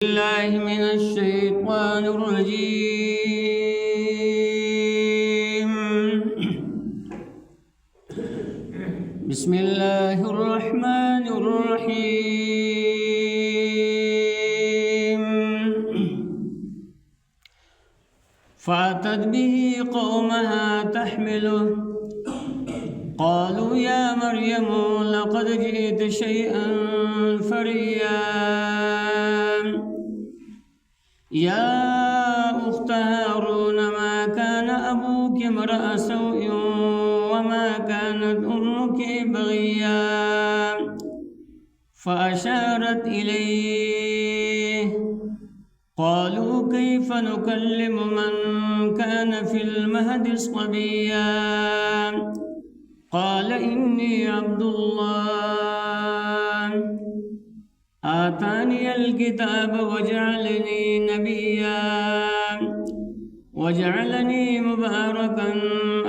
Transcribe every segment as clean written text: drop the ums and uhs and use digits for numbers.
الله من الشيطان الرجيم. بسم الله الرحمن الرحيم. فأتت به قومها تحمله قالوا يا مريم لقد جئت شيئا فريا يا أخت هارون ما كان أبوك امرأ سوء وما كانت أمك بغيا فأشارت إليه قالوا كيف نكلم من كان في المهد صبيا قال إني عبد الله آتاني الكتاب وجعلني نبيا وجعلني مباركا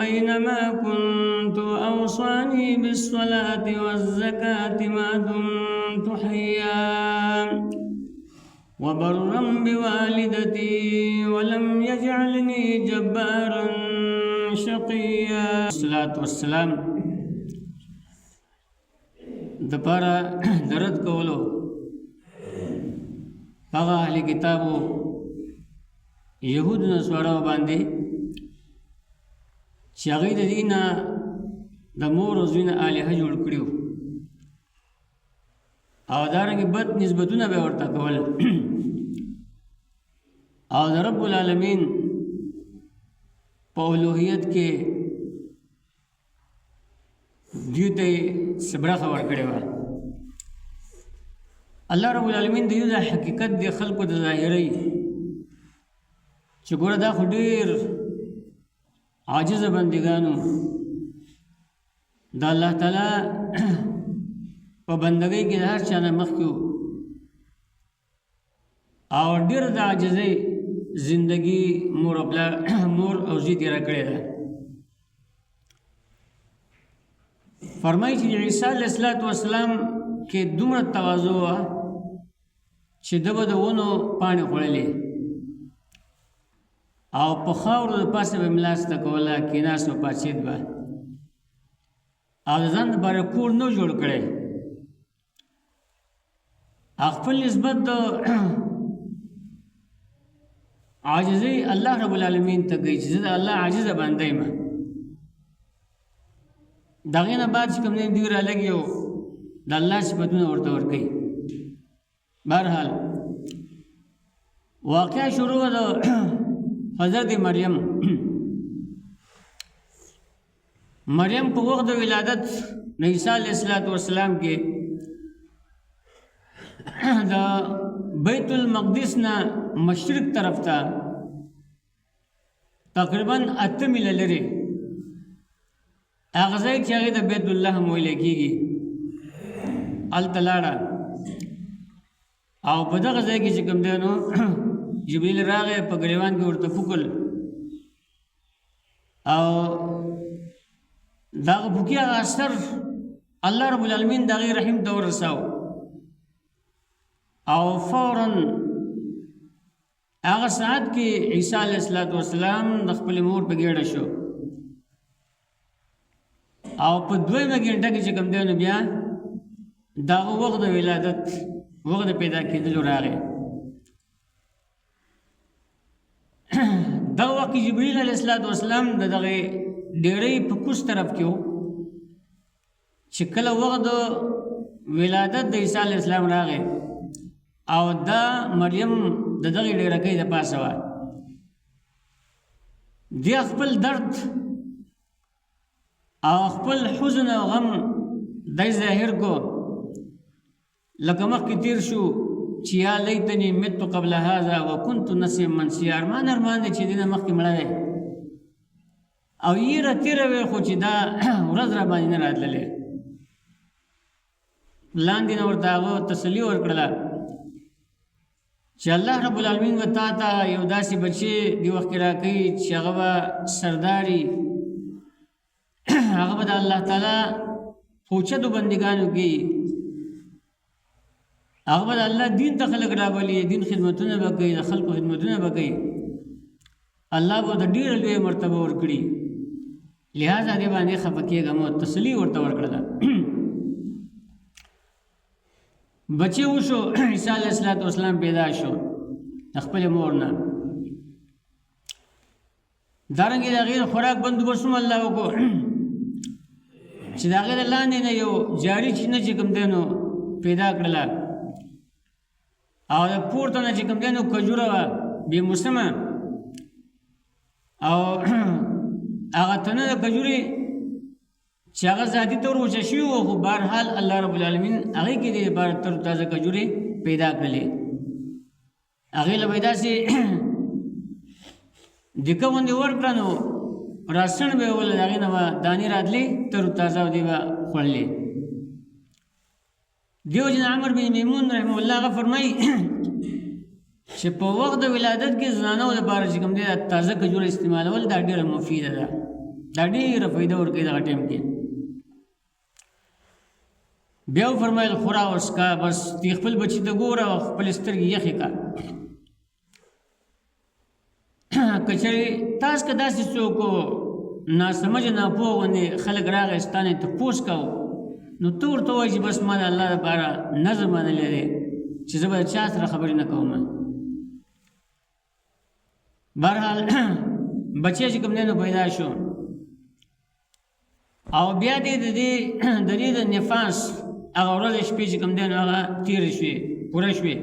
أينما كنت وأوصاني بالصلاة والزكاة ما دمت حيا وبرا بوالدتي ولم يجعلني جبارا شقيا. الصلاة والسلام دپارا درد کولو هغه اهل کتابو یهود نصاراو باندې چې هغوی د دې نه د مور او زوی نه الهه جوړ کړي وو او دارنګې بد نسبتونه به ورته کول او د رب العالمین په الوهیت کې دوی ته څه برخه ورکړې وه. الله رب العالمین د یو دا حقیقت د خلکو د ظاهري چې ګوره دا خو ډېر عاجزه بندګانو د الله تعالی په بندګۍ کې د هر چا نه مخکې وو او ډېر د عاجزۍ زندګي مور او زوی تېره کړې ده. فرمایي چې عیسی علیه السلام کې دومره تواضع وه چې ده به د ونو پاڼې خوړلې او په خاورو د پاسه به ملاسته کوله کېناست و پاڅېد به او د ځان دپاره کور نه جوړ کړی. خپل نسبت د عاجزۍ الله رب العالمین ته کوي چې زه د الله عاجزه بنده یم. د هغې نه بعد چې کوم دی دوی رالګي او د الله صفتونه ورته ورکوي. بهرحال واقعه شروع د حضرت مریم په وخت د ولادت د عیسی علیه السلام کې د بیت المقدس نه مشرق طرف ته تقریبا 8 میله لرې هغه ځای چې هغې د بیت الله هم ویلی کېږي هلته لاړه او په دغه ځای کې چې کوم دی نو جبریل راغی په ګریوان کې ورته پوکل او دغه پوکي هغه اثر الله رب العالمین د هغې رحم ته ورساو او فوراً هغه ساعت کې عیسی علیه السلام د خپلې مور په ګېډه شو او په دویمه ګنټه کې چې کوم دی نو بیا دغه وخت د ولادت وخت د پیدا کېدلو راغی. دغه وخت کې جبریل علیه السلام د دغې ډېرۍ په کوز طرف کې و چې کله وخت د ولادت د عیسی علیه السلام راغی او دا مریم د دغې ډېرکۍ د پاسه وه. دی خپل درد او خپل حزن او غم دی ظاهر کو لکه مخکې تیر شو چې یا لیتنی متو قبل هذا وکنت نسیا منسیا. ارمان دی چې دې نه مخکې مړه دی او یېره تېره وی خو چې دا ورځ را باندې نه راتللی. لاندې نه ورته هغه تسلي ورکړله چې الله رب العالمین به تا ته یو داسې بچی دې وخت کې راکوي چې هغه به سرداري هغه به د الله تعالی اوچتو بندگانو کې هغه به الله دین ته خلک راولي، دین خدمتونه به کوي، د خلکو خدمتونه به کوي، الله به ورته ډېره لویه مرتبه ورکړي. لہذا دې باندې خفه کېږه مو، تسلي ورته ورکړله. بچی وشو، عیسی علیه السلام پیدا شو د خپلې مور نه. دارنګې د هغې د خوراک بندوبست هم الله وکړو چې د هغې د لاندې نه یو جاري چینه چې کوم دی نو پیدا کړله، او د پورته نه چې کوم دی نو کجوره وه بې موسمه، او هغه تنه د کجورې چې هغه ذاتي طور وچه شوي وو، خو بهرحال الله رب العالمین هغې کې د لپاره تر تازه کجورې پیدا کړلې. هغې له به یې داسې دکه غوندې ورکړه نو راسڼ به یې وله، د هغې نه به دانې راتلې تر تازه او دې به خوړلې. دیو جن عمر بن میمون رحمه الله هغه فرمایي چې په وخت د ولادت کې زنانو لپاره چې کوم دی تازه کجوره استعمالول دا ډېره مفیده ده، دا ډېره فایده ورکوي دغه ټایم کې. بیا وفرمایل خورا وسکه، بس دې خپل بچي ته ګوره او خپل سترګې یخې کړه. که چېرې تاسو که داسې څوک ناسمجه ناپوه غوندې خلک راغی ستا نه تپوس کوو، نو ته ورته ووایي چې بس ما د الله لپاره نظر منلی دی چې زه به د چا سره خبرې نه کوم. بهرحال بچی چې کوم دی نو پیدا شو، او بیا دې د دې د نفاس هغه ورځې شپې چې کوم دی نو هغه تېرې شوې، پوره شوې.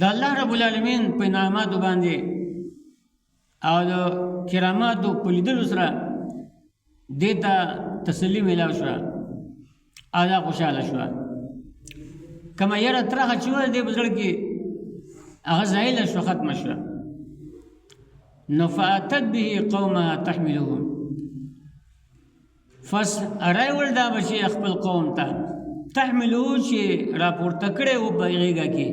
د الله رب العالمین په انعاماتو باندې او د کراماتو په لیدلو سره دې ته تسلي میلاو شوه او دا خوشحاله شوه. کومه یره ترخه چې وه دې په زړه کې هغه زایله شوه، ختمه شوه. نو فاتت به قومها تحمله، فس ارایول دا بچی خپل قوم ته تحمله چې راپورته کړی و په غېږه کې.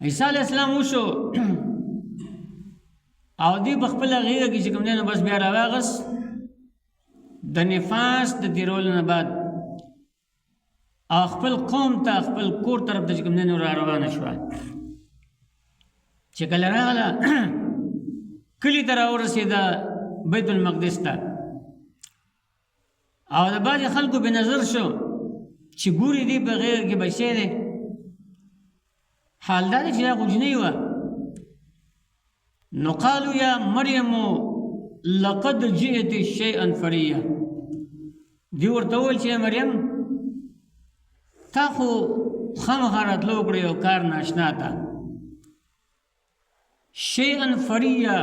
عیسی علیه السلام وشو او دې په خپله غېږه کې چې کوم دی نو بس بیا راواغست. د نفاس د تېرولو نه بعد او خپل قوم ته خپل کور طرف ته چې کوم دی نو را روانه شوه. چې کله راغله کلي ته راورسېده بیت المقدس ته، او د بعضې خلکو به نظر شو چې ګوري دې په غېږه کې بچی دی. حال دا دی چې دا غوجنۍ وه. نو قالو یا مریم لقد جئت شیئا فریا، دی ورته وویل چې مریم تا خو خامخا راتلو وکړې یو کار ناشنا ته. شیئا فریا،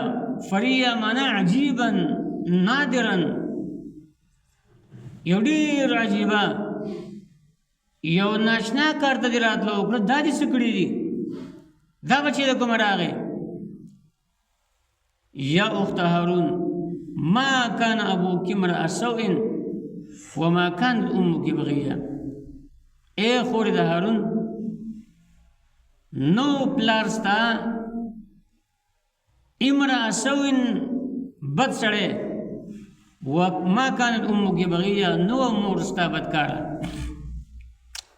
فریا معنا عجیبا نادرا، یو ډېر عجیبه یو ناشنا کار ته دې راتلو وکړه. دا دې څه کړي دي؟ دا بچی د کومه راغی؟ یا اخت هارون ما کان ابوک امرأ سوء وما کانت امک بغیه. ای خورې د هارون، نو پلار ستا امرأ سوء بد سړی، وما کانت امک بغیه، نو مور ستا بدکاره.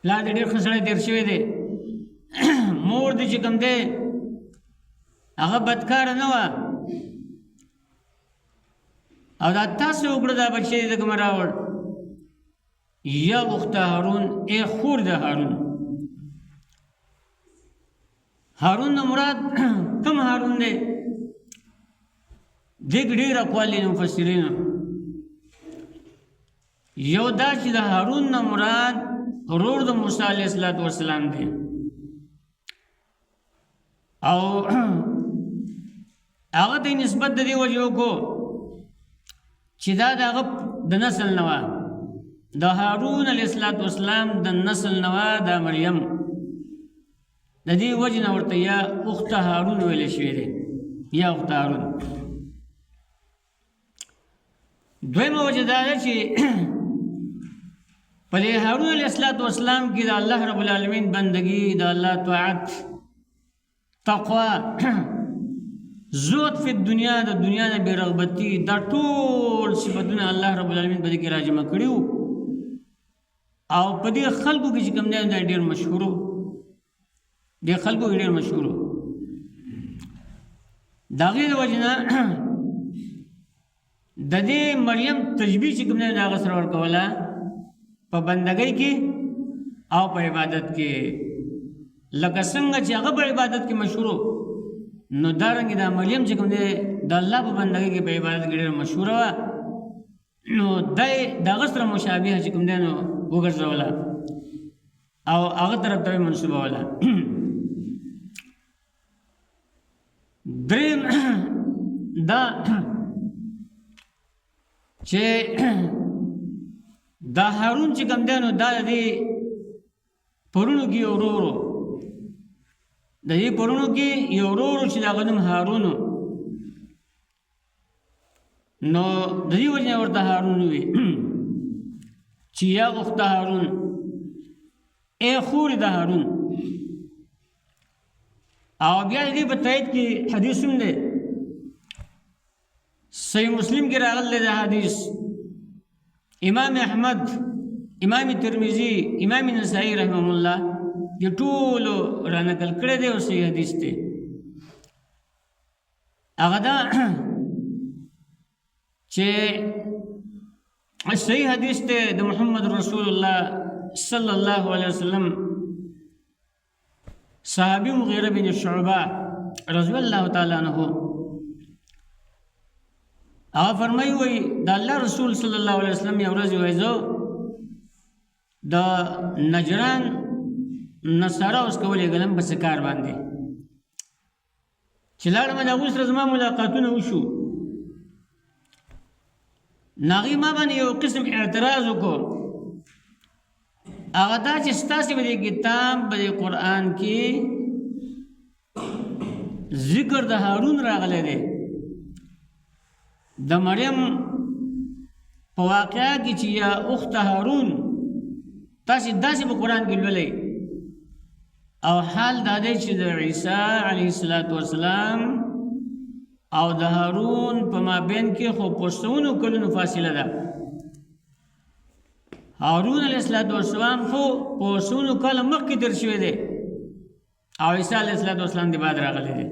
پلار دې ډېر ښه سړی تېر شوی دی، مور دې چې کوم دی هغه بدکاره نه وه، او دا تاسو وکړه دا بچی دې د کومه راوړ؟ یا اخت هارون، ای خور د هارون. هارون نه مراد کوم هارون دی؟ دې کې ډېر اقوال دي مفسرینو. یو دا چې د هارون نه مراد ورور د موسی علیه السلام دی، او هغه ته نسبت د دې وجې وکړو چې دا د هغه د نسل نه وه، د هارون علیه السلام د نسل نه وه دا مریم. د دې وجې نه ورته یا اخت هارون ویلی شوی دی، یا اخت هارون. دویمه وجه دا ده چې په دې هارون علیه السلام کې د الله رب العالمین بندګي، د الله طاعت، تقوا، زهد فی الدنیا، د دنیا نه بې رغبتي، دا ټول صفتونه الله رب العالمین په دې کې راجمع کړي وو. او په دې خلکو کې چې کوم دی دا ډېر مشهور دې خلکو ډېر مشهور د هغې د وجې نه د دې مریم تشبیه چې کوم دی د هغه سره ورکوله په بندګۍ کې او په عبادت کې لکه څنګه چې هغه په عبادت کې مشهور نو دارنګې دا مریم چې کوم دی د الله په بندګۍ کې په عبادت کې ډېره مشهوره وه نو دی د هغه سره مشابهه چې کوم دی نو وګرځوله او هغه طرف ته یې منسوبوله دریم دا چې دا هارون چې کوم دی نو دا د دې پرونو کې یو ورو د دې پرونو کې یو ورو چې د هغه نوم هارون نو د دې وجې نه ورته هارون وي چې یا اخت هارون ای خور د هارون او بیا دې په تایید کې حدیث هم دی صحیح مسلم کې راغلی دی حدیث امام احمد امام ترمذی امام نسائی رحمه الله دې ټولو را نقل کړی دی او صحیح حدیث دی هغه دا چې صحیح حدیث دی د محمد رسول الله صلی الله علیه وسلم صحابی مغیرہ بن شعبہ رضی اللہ تعالیٰ عنہ هغه فرمایي وایي د الله رسول صلی الله علیه وسلم یو ورځ وایي زه د نجران نصارا اوس کولی ګلم په کار باندې چې لاړم د هغوی سره زما ملاقاتونه وشو نو هغوی ما باندې یو قسم اعتراض وکړو هغه دا چې ستاسې په دې کتاب په دې قرآن کې ذکر د هارون راغلی دی د مریم په واقعه کې چې یا اخت هارون تاسې داسې په قرآن کې لولئ او حال دا دی چې د عیسی علیه السلام او د هارون په مابین کې خو په سلونو کلونو فاصله ده هارون علیه السلام خو په سلونو کاله مخکې تېر شوی دی او عیسی علیه السلام د بعد راغلی دی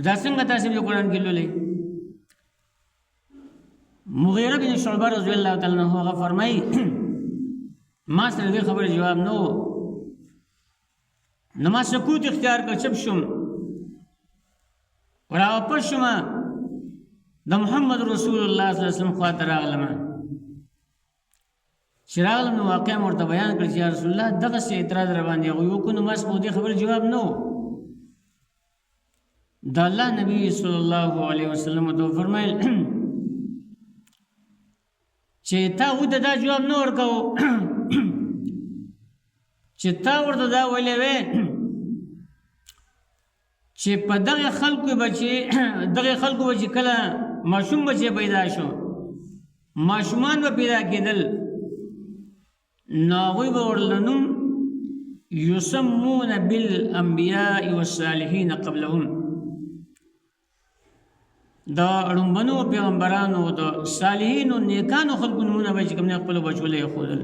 دا څنګه تاسې په قرآن کې لولئ مغیره بن شعبہ رضی الله تعالی عنہ هغه فرمایي ما سره دې خبرې جواب نه و نو ما سکوت اختیار کړ چپ شوم راواپس شوم د محمد رسول الله صلی الله علیه وسلم خواته راغلم چې راغلم نو واقعا ورته بیان کړ چې یا رسول الله دغسې اعتراض را باندې هغوی وکړو نو ما څخه دې خبرې جواب نه و د الله نبي صلی الله علیه وسلم ورته وفرمیل چې تا ورته دا جواب نه ورکوو چې تا ورته دا ویلی وې چې په دغه خلکو به چې کله ماشوم بچی پیدا شو ماشومان به پیدا کېدل نو هغوی به ورله نوم یسمون بالانبیاء والصالحین قبلهم دا ړومبنو پیغمبرانو د صالحینو نیکانو خلکو نومونه به چې کوم نه خپلو بچو له ایښودل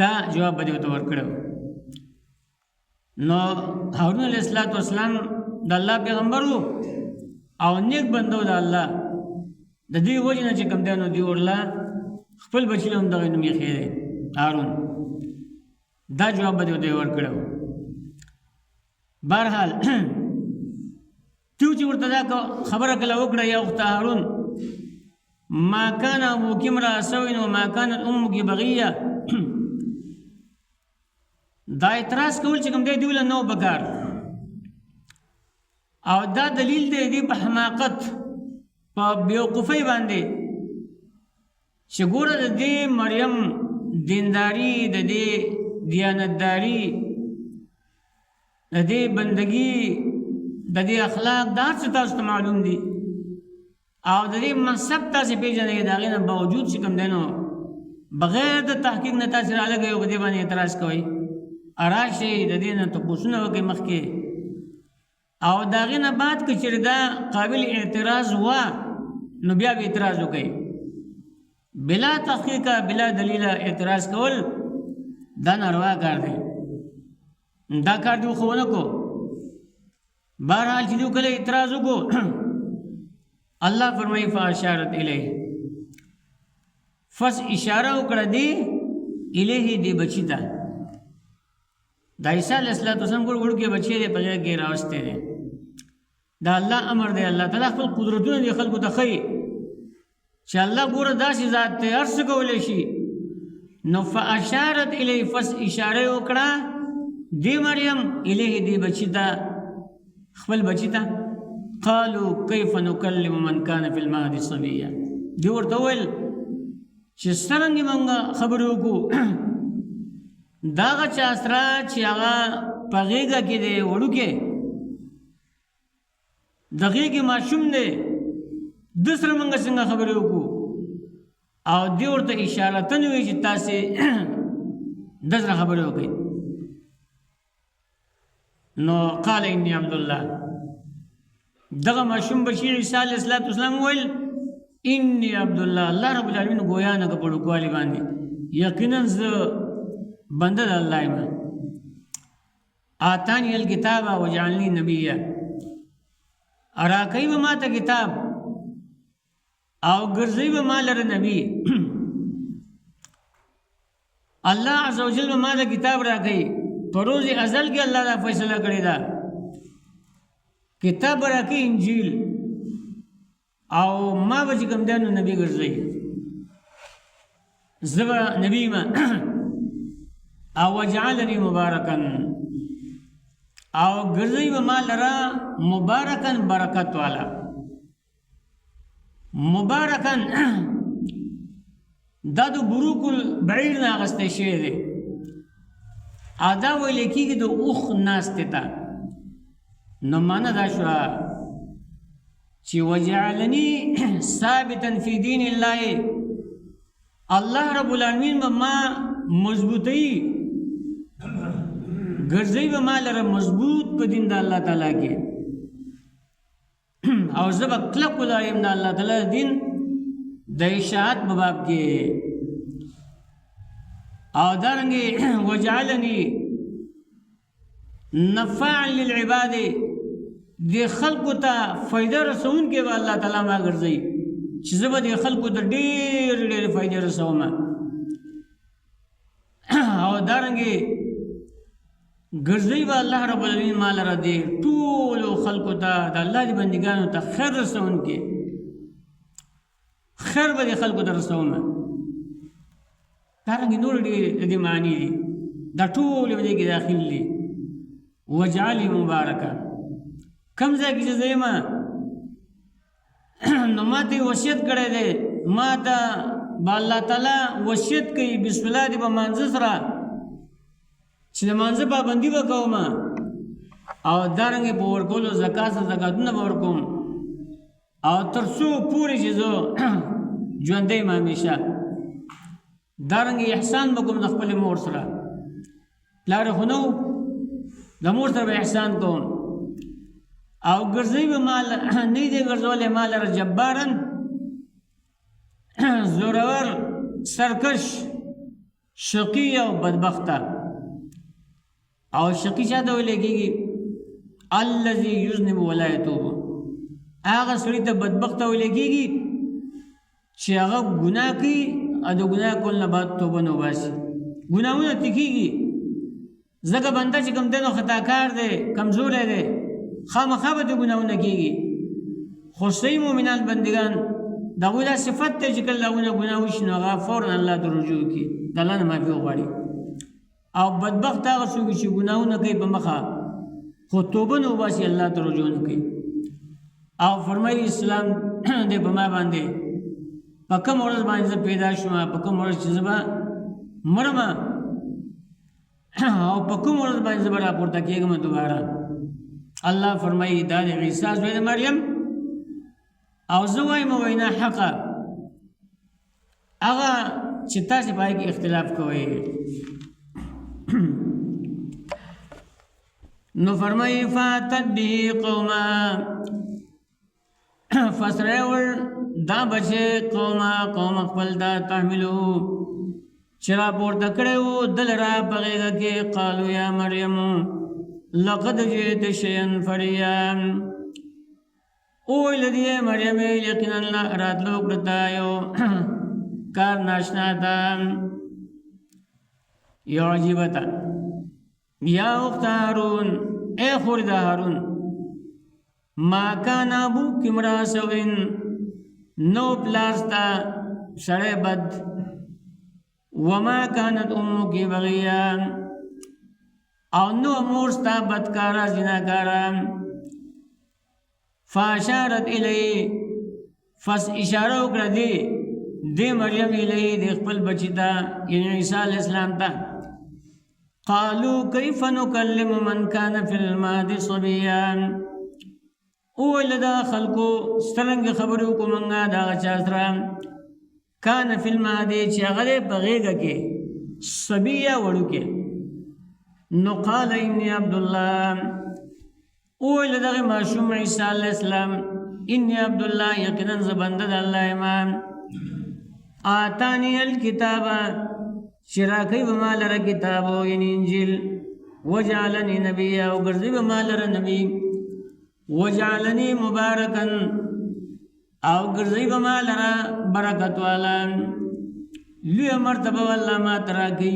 دا جواب به دې ورته ورکړی نو هارون علیه السلام د الله پیغمبر و او نیک بنده و د الله د دې وجې نه چې کوم دی نو دوی ورله خپل بچي له هم دغه نوم ایښی دی هارون دا جواب به دې ورته ورکړی بهرحال تو چې ورته دا خبره کله وکړه یا اخت هارون ما کان ابوک امرأ سوء وما کانت امک بغیه دا اعتراض کول چې کوم دی دوی له نو پکار او دا دلیل دی دی په حماقت په بیوقوفۍ باندې چې ګوره د دې مریم دینداري د دې دیانتداري د دې بندګي د دې اخلاق دا څه تاسو ته معلوم دي او د دې منصب تاسې پېژنئ د هغې نه باوجود چې کوم دی نو بغیر د تحقیق نه تاسې رالګئ او په دې باندې اعتراض کوئ راشئ د دې نه تپوسونه وکړئ مخکې او د هغې نه بعد که چېرې دا قابل اعتراض وه نو بیا به اعتراض وکړئ بلا تحقیق بلا دلیل اعتراض کول دا ناروا کار دی دا کار دی خو نه کو بہرحال چې دیو کله اعتراض وکړو الله فرمایي فاشارت الیه فس اشاره وکړه دی الیه دی بچی ته دا عیسی علیه السلام ګور کې بچی دی په ځای کې راوسته دی دا الله امر دی الله تعالی خپل قدرتونه دی خلکو ته ښیي چې الله ګوره داسې ذات دی هر څه کولی شي نو فاشارت الیه فس اشاره وکړه دی مریم الیه دی بچی ته خپل بچی ته قالو کیف نکلم من کان فی المهد صبیا دی ورته ویل چې څرنګه موږ خبرې وکړو دا هغه چا سره چې هغه په غېږه کې دی وړوکی د غېږې ماشوم دی ده سره موږ څنګه خبرې وکړو او دی ورته اشارتن وایي چې تاسې ده سره خبرې وکړئ نو قال انی عبدالله دغه ماشوم بشیر عیسی علیه السلام ویل انی عبدالله الله رب العالمین گویا نه په ډوکوالي باندې یقینا زه بنده د الله یم آتانی الکتاب وجعلنی نبیا راکوي به ما ته کتاب او ګرځوي به ما لره نبی الله عز وجل به ما ته کتاب راکوي په روز ازل کې الله دا فیصله کړې ده کتاب راکوي انجیل او ما به چې کوم دی نو نبی ګرځوي زه به نبی یم او وجعلني مبارکا او ګرځوي به ما لره مبارکا برکت والا مبارکا دا د بروک البعیر نه اخیستی شوی دی ادا ویل کېږي د اوښ ناستې ته نو معنه دا شوه چې وجعلني ثابتا فی دین الله الله رب العالمین به ما مضبوطوي ګرځوي به ما لره مضبوط په دین د الله تعالی کې او زه به کلک ولاړ یم د الله تعالی دین د اشاعت په باب کې او دارنګې وجعلني نفعا للعباد دې خلکو ته فایده رسونکې به الله تعالی ما ګرځوي چې زه به دې خلکو ته ډېرې ډېرې فایدې رسوم او دارنګې ګرځوي به الله رب العالمین ما لره دې ټولو خلکو ته د الله دې بندګانو ته خیر رسونکې خیر به دې خلکو ته رسوم دارنګې نور ډېرې د دې معنی دي دا ټولې به دې کې داخل دي وجعلني مبارکا کم ځای کې چې زه یم نو ما ته وصیت کړی دی ما ته به الله تعالی وصیت کوي بسم الله دې په مانځه سره چې د مانځه پابندي به کوم او دارنګې په ورکولو زکات زکاتونه به ورکوم او تر څو پورې چې زه ژوندی یم همیشه دارنګې احسان به کوم د خپلې مور سره پلار خو نه و د مور سره به احسان کوم او ګرځوي به ما نه دی ګرځولی ما لره جبارن زورور سرکش شقی او بدبخته او شقی چا ته ویلی کېږي الذي یذنب ولا یتوب هغه سړي ته بدبخته ویلی کېږي چې هغه ګناه کوي او د ګناه کولو نه بعد توبه نه وباسي ګناهونه تکېږي ځکه بنده چې کوم دی نو خطاکار دی کمزوری دی خامخا به د ګناهونه کېږي خو صحیح مؤمنان بندګان د هغوی دا صفت دی چې کله د هغوی نه ګناه وشي نو هغه فوراً الله ته رجوع کړي د الله نه معافي وغواړي او بدبخت هغه څوک چې ګناهونه کوي په مخه خو توبه نه وباسي الله ته رجوع نه کوي او فرمایي اسلام دی په ما باندې په کوم ورځ باندې زه پیدا شوم په کوم ورځ چې زه به مرم او په کوم ورځ باندې زه به راپورته کېږم دوباره الله فرمایي دا د عیسی زوی د مریم او زه وایم وینا حقه هغه چې تاسې په هغې کې اختلاف کوئ نو فرمایي فاتت به قوما فسره ور دا بچه قوم خپل دا تحملو چرا پورته کړی و دل را په غېږه کې قالو یا مریم لقد جئت شیئا فریا اوویل دی مریم یقینا راتلو کړه یو کار ناشنا تا یو عجیبه تا یا اخت هارون اے خور د هارون ما کان ابوک امرا سوین نو پلاستا سړی بد وما کانت امک بغیا او نو مور ستا بدکارا زناکارا فاشارت الی فس اشاره وکړه دی مریم الی د خپل بچی ته یعنی عیسی علیہ السلام ته قالو کیف نکلم من کان فی المهد صبیا اول دا خلقو سترنګ خبرو کومنګا دا چا سره کان فی المهد چې هغه په غېږه کې صبیا وړو کې نو قال انی عبد الله اول دغه معصوم عیسی علیہ السلام انی عبد الله یقینا زبنده د الله امام آتانی الکتاب شراکی بما لر کتابو یعنی انجیل وجعلنی نبی او گرزی بما لر نبی وجعلنی مبارکن او گرزی بما لر برکت والا لی مرتبه والله ما تراکی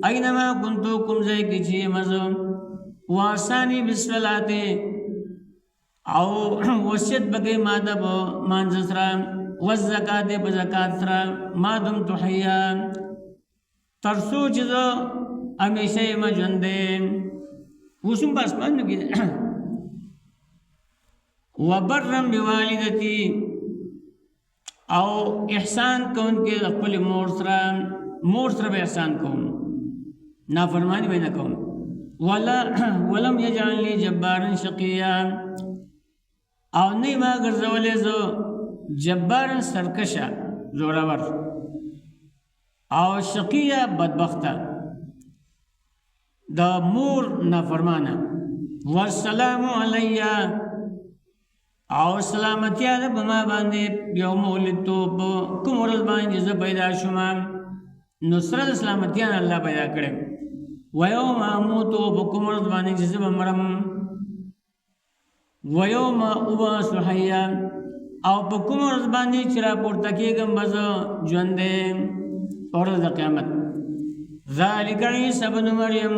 اینما کنتو کمزے کچی مزو واسانی بسولاتے او وسیت بگئی ماده بو مانز سرا والزکاة بزکاة سرا ما دم تحیا ترسو چیزو ہمیشہ ما جندے وسم پاس پانو کی وبرم بوالدتی او احسان کون کے خپل مور سره به احسان کون نافرمانی به نه کون ولم یجعلنی جبارا شقیا او نه ما ګرځولې زو جبار سرکشا زورور او شقیا بدبخته دا مور نافرمانه والسلام علیہ او سلامتیا ده بما باندې یوم ولدتو کوم ورځ باندې زه پیدا شوم نصرت سلامتیا الله پیدا کړم ويوم اموت بكم ورځ باندې چې زه مرم ويوم ابعث حيا او په کوم ورځ باندې چې را پورته کېږم بز ژوندې ورځ د قیامت ذالک عیسی ابن مریم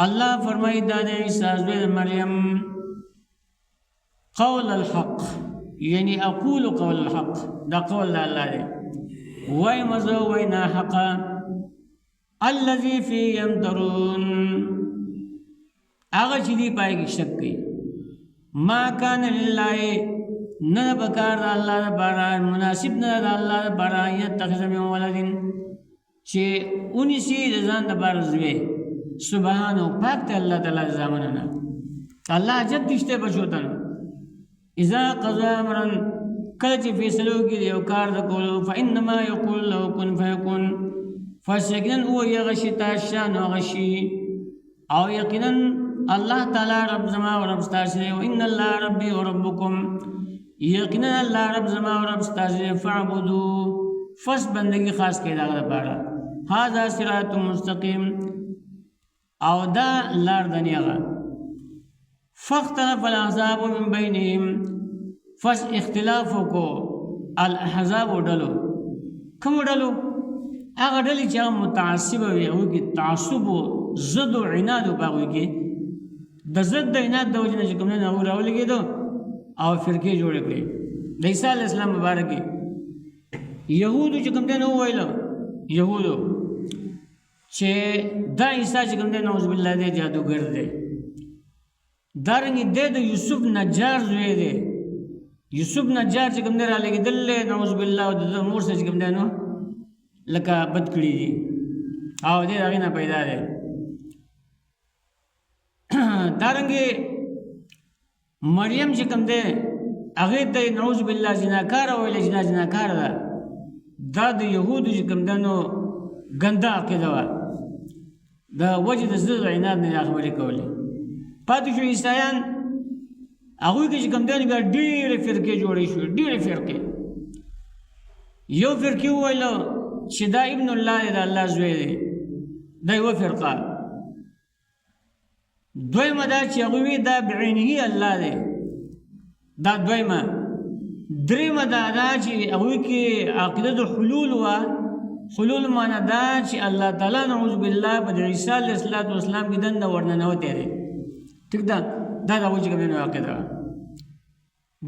الله فرمایي دا د عیسی زوی مریم قول الحق یعنی اقول قول الحق دا قول الله دی وای مزو وای نا حق الذي فی یمترون هغه چې دی پای کې شک کوي ما کان لله نه بکار د الله لپاره مناسب نه د الله لپاره یتخذ من ولد چې اونې سي د ځان لپاره زوی سبحانه پاک ته الله تعالی زمانه الله جد دشته بچوتن اذا قضى امرا کله چې فیصلو کې یو کار د کولو فانما یقول له کن فیکون فسیقن او یغشی تاشان غشی او یقینا الله تعالی رب زما او رب تاسو او ان الله ربي وربكم یقینا الله رب زما او رب تاسو فعبدو فس بندگی خاص کې دا لپاره هاذا صراط مستقیم او دا لار دنیاغه فاختلف الاحزاب من بینهم فس اختلافو کو الاحزاب ډلو کوم ډلو هغه ډلې چې متعصب وي او کې تعصب ضد او عناد وباوي کې د ضد د عناد د وجه نه کوم نه راولګېدو او فرقې جوړې کړې د عیسی علیه السلام مبارک یهودو چې کوم نه ویلو یهودو چې دا عیسی چې کوم نه نعوذ بالله دې جادوګر دی دارنګ د یوسف نجار زوی دی یوسف نجار چې کوم نه را لګېدل نعوذ بالله او د مور سره چې کوم نه لکه بد کړی دي او دې هغه نه پیدا دی دارنګه مریم چې کوم ده هغه ته نعوذ بالله جناکار او جناکار ده دا د يهودو چې کوم ده نو ګنده عقیده و دا وجه د زړه عناد نه خبرې کولې پاتې شو عیسایان هغه کې چې کوم ده ډېرې فرقې جوړې شو ډېرې فرقې یو فرقې وویلو چې دا ابن الله دی، د الله زوی دی، دا یوه فرقه. دویمه دا چې هغوی وی دا بعینه الله دی، دا دویمه. دریمه دا چې هغوی کې عقیده د حلول وه. حلول معنی دا چې الله تعالی نعوذ بالله په د عیسی علیه السلام کې دننه ورننوتی دی. ټیک ده، دا د هغوی چې کوم عقیده وه.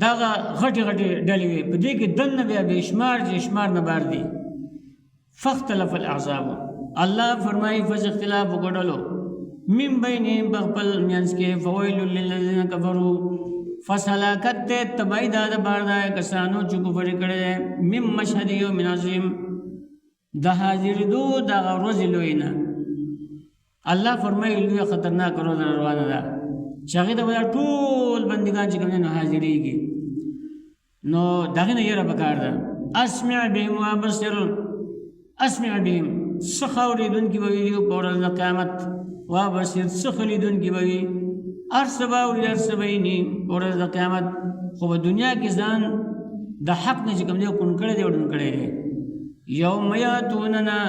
دغه غټې غټې ډلې وې، په دې کې دننه بیا بې شمار چې شمار نه بار دي. فاختلف الاحزاب، الله فرمایي فز اختلاف وګډلو من بینهم په خپل منځ کې. فویل للذین کفروا، فصلاکت ته تبعی دا د بار دا کسانو چې کفر کړی دی. من مشهد یوم عظیم، د حاضرېدو دغه ورځې لوی نه. الله فرمایي لوی خطرناک ورځ روانه ده چې هغې ته به دا ټول بندګان چې کوم دی نو حاضرېږي. نو د هغې نه یره پکار ده. اسمع بهم وابصر، اسمع بهم څه ښه اورېدونکي به وي په ورځ د قیامت. وابصر څه ښه لیدونکي به وي. هر څه به اوري، هر څه به ویني په ورځ د قیامت. خو په دنیا کې ځان د حق نه چې کوم دی کون کړی دی او ډون کړی دی. یوم یاتوننا،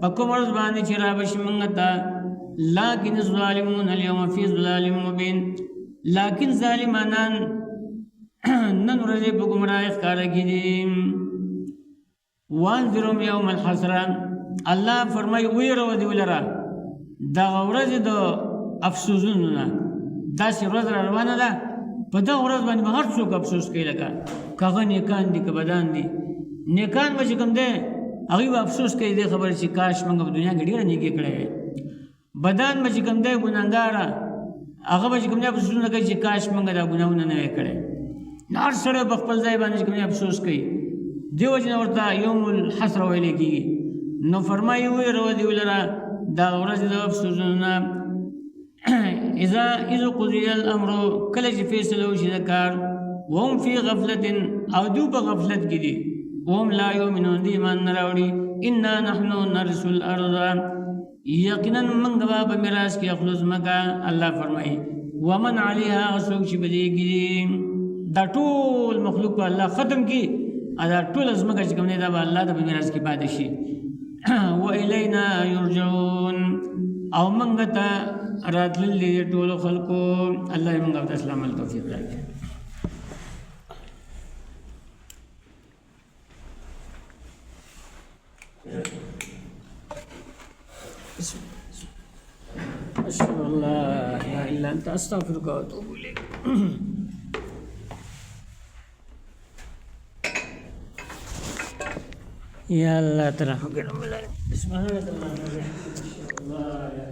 په کوم ورځ باندې چې را به شي موږ ته. لکن الظالمون اليوم فی ضلال مبین، لکن ظالمانان نن ورځې په ګمراهۍ ښکاره کې دي. وانذرهم یوم الحسرة، الله فرمایي ویروه دوی لره دغه ورځې د افسوسونو نه. داسې ورځ را روانه ده، په دغه ورځ باندې به هر څوک افسوس کوي، لکه که هغه نیکان دي که بدان دي. نیکان به چې کوم دی هغوی به افسوس کوي دې خبره چې کاش موږ په دنیا کې ډېره نیکي کړې وې. بدان به چې کوم دی ګناهګاره، هغه به چې کوم دی افسوسونه کوي چې کاش موږ دا ګناهونه نه وی کړی. هر سړی په خپل ځای باندې چې کوم دی افسوس کوي. دې وجې نه ورته یوم الحسره ویلی کېږي. نو فرمایي ویروه دوی لره دغه ورځې د افسوسونو نه. اذ قضی الامر، کله چې فیصله وشي د کار. وهم فی غفلة، او دوی په غفلت کې دي. وهم لا یؤمنون، دی ایمان نه راوړي. انا نحن نرث الارض، یقینا موږ به په میراث کې اخلو ځمکه. الله فرمایي ومن علیها، هغه څوک چې په دې کې دي. دا ټول مخلوق به الله ختم کړي، دا ټوله ځمکه چې کوم دی دا به الله ته په میراث کې پاتې شي. والینا یرجعون، او موږ ته راتلل دي ټولو خلکو. الله یې موږ ته اسلام التوفیق راکړي. أشهد أن لا إله إلا أنت أستغفرك وأتوب إليك. يا الله ترى بسم الله الرحمن الرحيم.